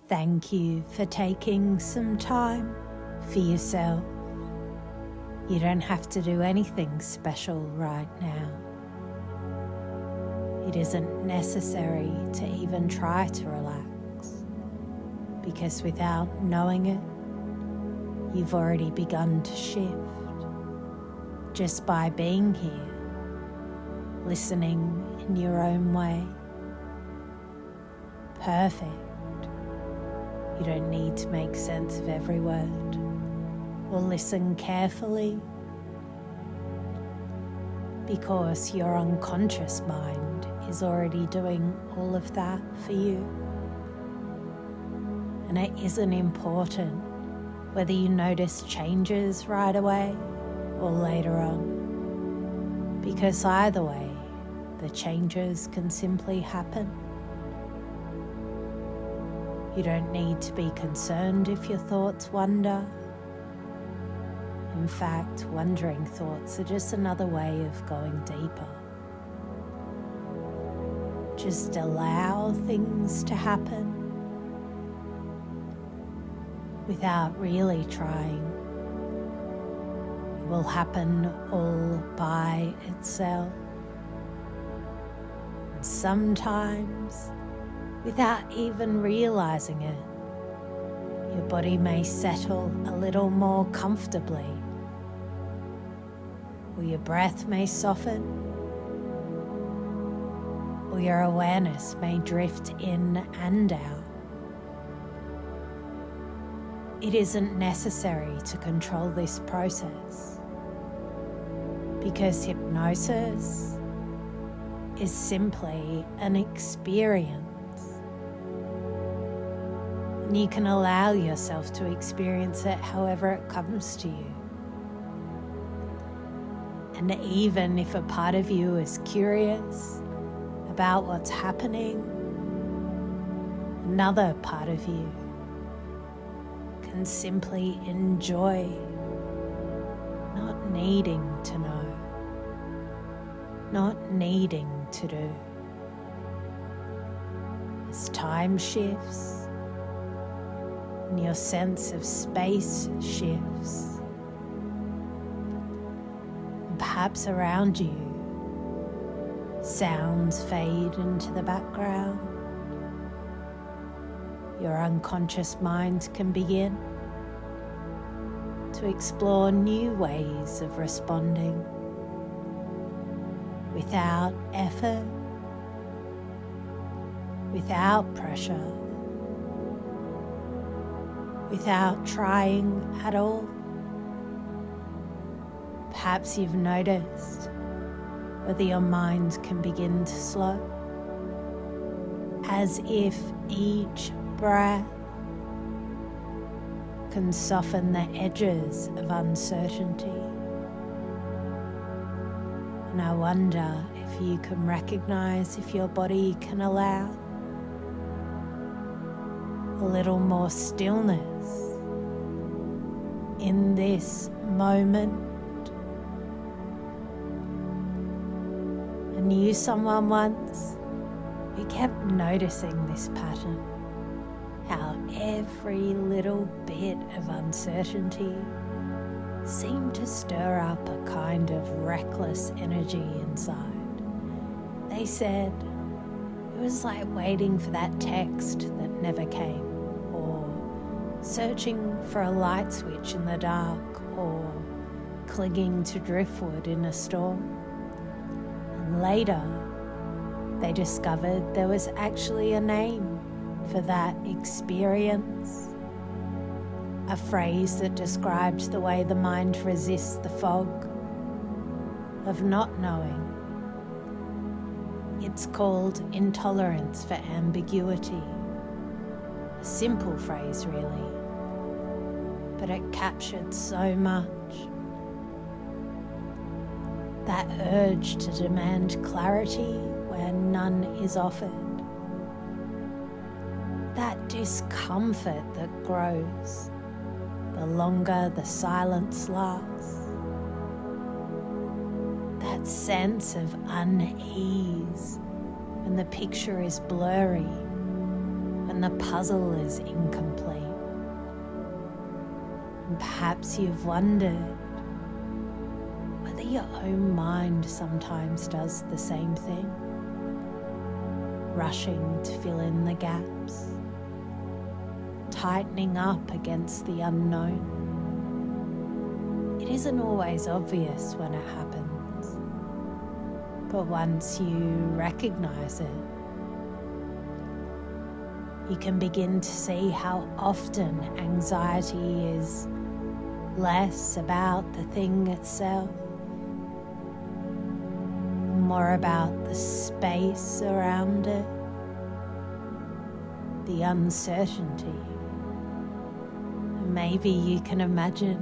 Thank you for taking some time for yourself. You don't have to do anything special right now. It isn't necessary to even try to relax, because without knowing it, you've already begun to shift just by being here, listening in your own way. Perfect. You don't need to make sense of every word or listen carefully, because your unconscious mind is already doing all of that for you. And it isn't important whether you notice changes right away or later on, because either way, the changes can simply happen. You don't need to be concerned if your thoughts wander. In fact, wandering thoughts are just another way of going deeper. Just allow things to happen without really trying. It will happen all by itself. And sometimes, without even realizing it, your body may settle a little more comfortably, or your breath may soften, or your awareness may drift in and out. It isn't necessary to control this process, because hypnosis is simply an experience. And you can allow yourself to experience it however it comes to you. And even if a part of you is curious about what's happening, another part of you can simply enjoy not needing to know, not needing to do. As time shifts and your sense of space shifts, and perhaps around you sounds fade into the background, your unconscious mind can begin to explore new ways of responding without effort, without pressure, without trying at all. Perhaps you've noticed whether your mind can begin to slow, as if each breath can soften the edges of uncertainty. And I wonder if you can recognize if your body can allow a little more stillness in this moment. I knew someone once who kept noticing this pattern, how every little bit of uncertainty seemed to stir up a kind of reckless energy inside. They said it was like waiting for that text that never came, or searching for a light switch in the dark, or clinging to driftwood in a storm. And later, they discovered there was actually a name for that experience, a phrase that described the way the mind resists the fog of not knowing. It's called intolerance for ambiguity. A simple phrase, really, but it captured so much. That urge to demand clarity where none is offered. That discomfort that grows the longer the silence lasts. That sense of unease when the picture is blurry, when and the puzzle is incomplete. And perhaps you've wondered whether your own mind sometimes does the same thing, rushing to fill in the gaps, tightening up against the unknown. It isn't always obvious when it happens, but once you recognize it, you can begin to see how often anxiety is less about the thing itself, more about the space around it, the uncertainty. And maybe you can imagine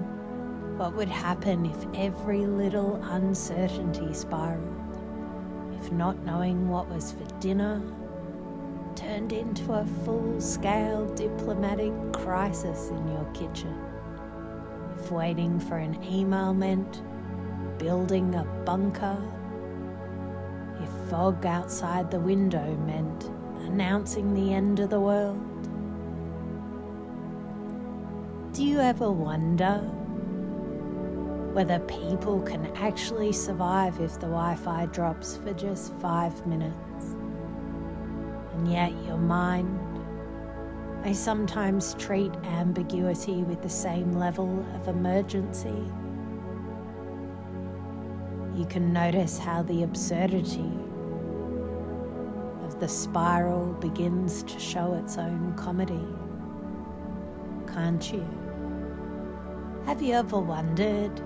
what would happen if every little uncertainty spiraled, if not knowing what was for dinner turned into a full-scale diplomatic crisis in your kitchen, if waiting for an email meant building a bunker, if fog outside the window meant announcing the end of the world. Do you ever wonder whether people can actually survive if the Wi-Fi drops for just 5 minutes? And yet your mind may sometimes treat ambiguity with the same level of emergency. You can notice how the absurdity of the spiral begins to show its own comedy, can't you? Have you ever wondered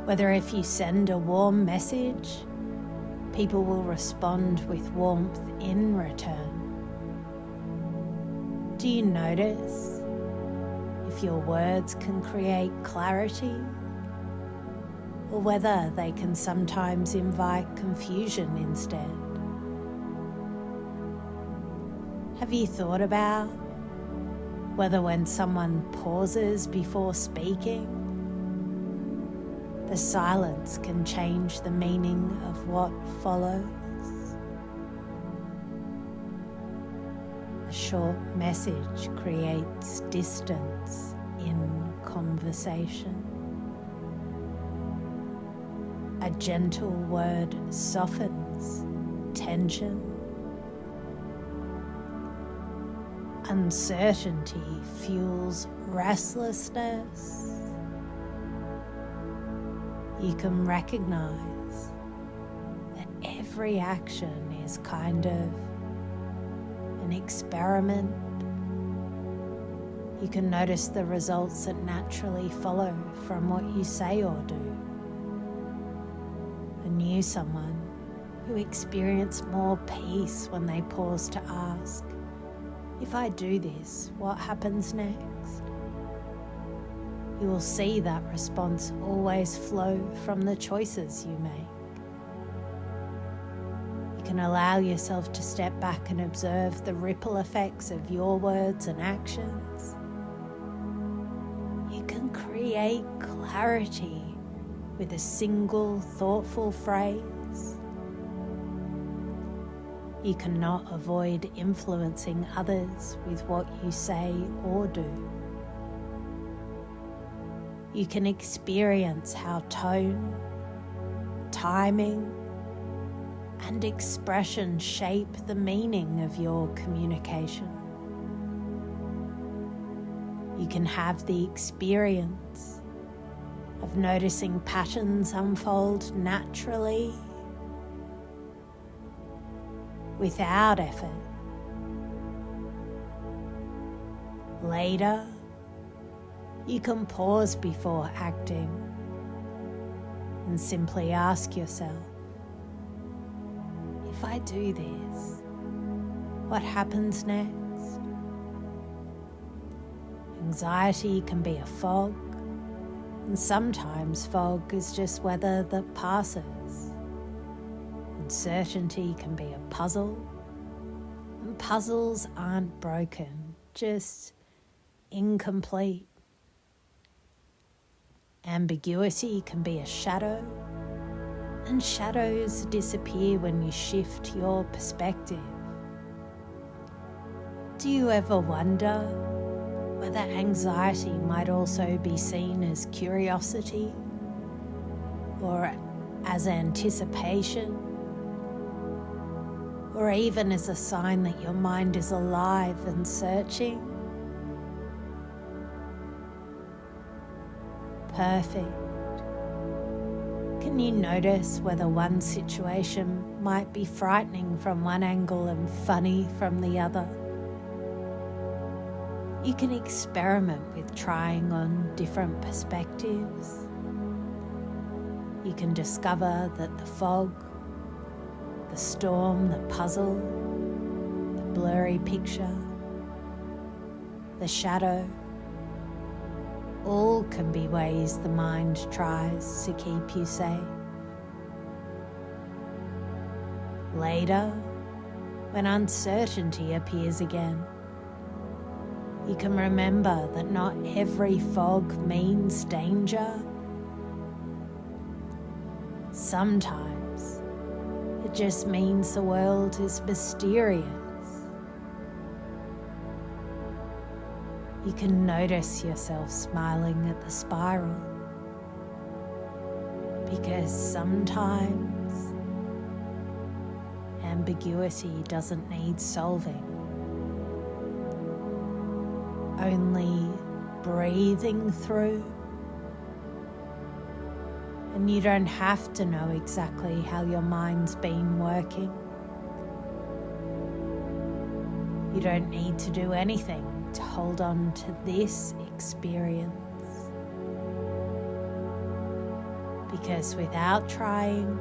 whether if you send a warm message, people will respond with warmth in return? Do you notice if your words can create clarity, or whether they can sometimes invite confusion instead? Have you thought about whether when someone pauses before speaking, the silence can change the meaning of what follows? A short message creates distance in conversation. A gentle word softens tension. Uncertainty fuels restlessness. You can recognize that every action is kind of an experiment. You can notice the results that naturally follow from what you say or do. I knew someone who experienced more peace when they paused to ask, if I do this, what happens next? You will see that response always flow from the choices you make. You can allow yourself to step back and observe the ripple effects of your words and actions. You can create clarity with a single thoughtful phrase. You cannot avoid influencing others with what you say or do. You can experience how tone, timing, and expression shape the meaning of your communication. You can have the experience of noticing patterns unfold naturally without effort. Later, you can pause before acting and simply ask yourself, if I do this, what happens next? Anxiety can be a fog, and sometimes fog is just weather that passes. Uncertainty can be a puzzle, and puzzles aren't broken, just incomplete. Ambiguity can be a shadow, and shadows disappear when you shift your perspective. Do you ever wonder whether anxiety might also be seen as curiosity or as anticipation, or even as a sign that your mind is alive and searching? Perfect. Can you notice whether one situation might be frightening from one angle and funny from the other? You can experiment with trying on different perspectives. You can discover that the fog, the storm, the puzzle, the blurry picture, the shadow, all can be ways the mind tries to keep you safe. Later, when uncertainty appears again, you can remember that not every fog means danger. Sometimes it just means the world is mysterious. You can notice yourself smiling at the spiral, because sometimes ambiguity doesn't need solving. Only breathing through, and you don't have to know exactly how your mind's been working. You don't need to do anything to hold on to this experience, because without trying,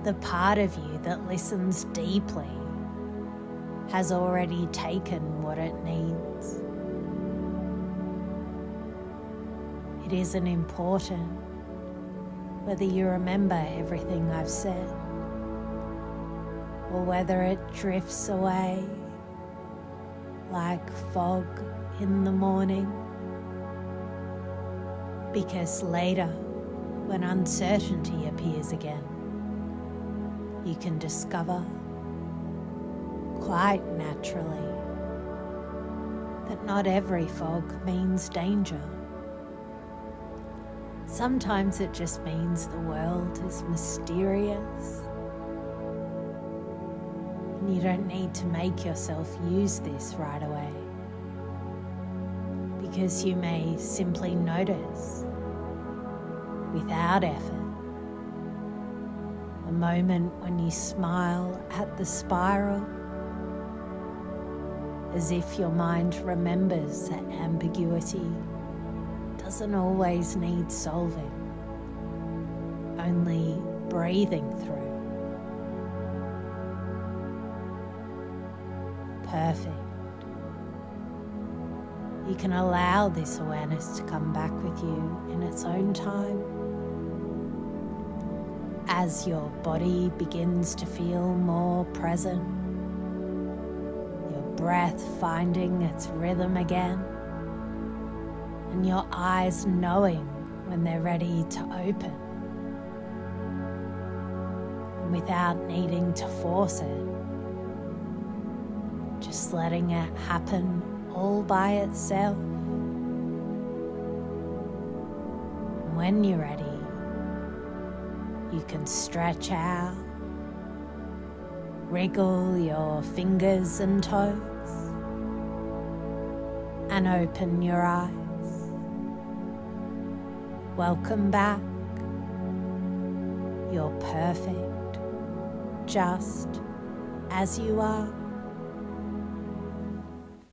the part of you that listens deeply has already taken what it needs. It isn't important whether you remember everything I've said, or whether it drifts away like fog in the morning, because later, when uncertainty appears again, you can discover quite naturally that not every fog means danger. Sometimes it just means the world is mysterious, and you don't need to make yourself use this right away, because you may simply notice without effort a moment when you smile at the spiral, as if your mind remembers that ambiguity doesn't always need solving, only breathing through. Perfect. You can allow this awareness to come back with you in its own time, as your body begins to feel more present, your breath finding its rhythm again, and your eyes knowing when they're ready to open, and without needing to force it, just letting it happen all by itself. And when you're ready, you can stretch out, wriggle your fingers and toes, and open your eyes. Welcome back. You're perfect, just as you are.